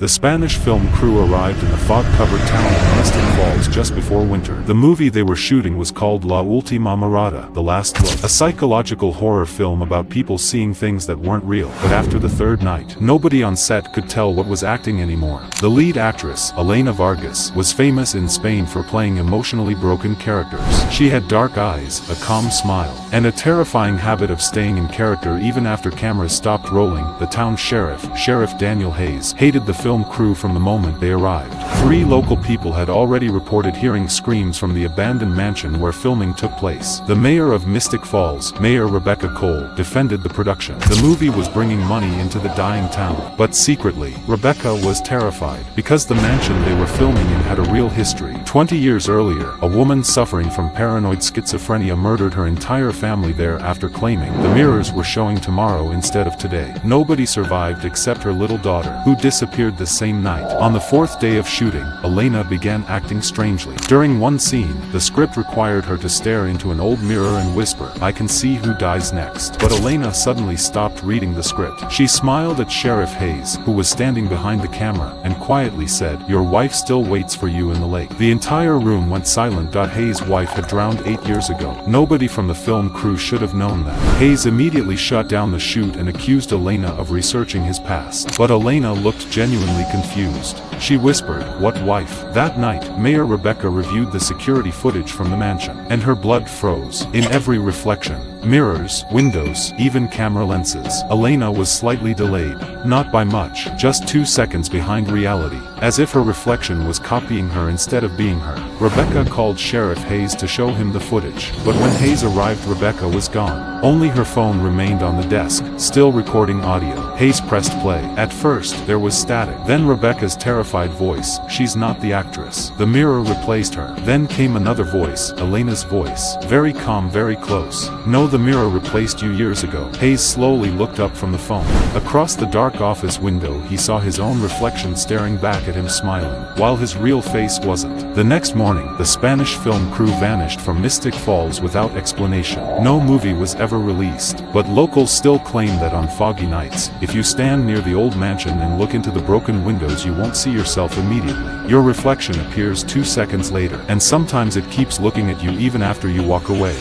The Spanish film crew arrived in the fog-covered town of Mystic Falls just before winter. The movie they were shooting was called La Última Mirada, The Last Look, a psychological horror film about people seeing things that weren't real. But after the third night, nobody on set could tell what was acting anymore. The lead actress, Elena Vargas, was famous in Spain for playing emotionally broken characters. She had dark eyes, a calm smile, and a terrifying habit of staying in character even after cameras stopped rolling. The town sheriff, Sheriff Daniel Hayes, hated the film crew from the moment they arrived. 3 local people had already reported hearing screams from the abandoned mansion where filming took place. The mayor of Mystic Falls, Mayor Rebecca Cole, defended the production. The movie was bringing money into the dying town. But secretly, Rebecca was terrified, because the mansion they were filming in had a real history. 20 years earlier, a woman suffering from paranoid schizophrenia murdered her entire family there after claiming the mirrors were showing tomorrow instead of today. Nobody survived except her little daughter, who disappeared the same night. On the 4th day of shooting, Elena began acting strangely. During one scene, the script required her to stare into an old mirror and whisper, "I can see who dies next." But Elena suddenly stopped reading the script. She smiled at Sheriff Hayes, who was standing behind the camera, and quietly said, "Your wife still waits for you in the lake." The entire room went silent. Hayes' wife had drowned 8 years ago. Nobody from the film crew should have known that. Hayes immediately shut down the shoot and accused Elena of researching his past. But Elena looked genuinely confused. She whispered, "What wife?" That night, Mayor Rebecca reviewed the security footage from the mansion, and her blood froze. In every reflection, mirrors, windows, even camera lenses, Elena was slightly delayed. Not by much, just 2 seconds behind reality, as if her reflection was copying her instead of being her. Rebecca called Sheriff Hayes to show him the footage, but when Hayes arrived, Rebecca was gone. Only her phone remained on the desk, still recording audio. Hayes pressed play. At first, there was static. Then Rebecca's terrified voice, "She's not the actress." The mirror replaced her. Then came another voice, Elena's voice. Very calm, very close. "No, the mirror replaced you years ago." Hayes slowly looked up from the phone. Across the dark office window, he saw his own reflection staring back at him, smiling, while his real face wasn't. The next morning, the Spanish film crew vanished from Mystic Falls without explanation. No movie was ever released. But locals still claim that on foggy nights, if you stand near the old mansion and look into the broken windows, you won't see yourself immediately. Your reflection appears 2 seconds later, and sometimes it keeps looking at you even after you walk away.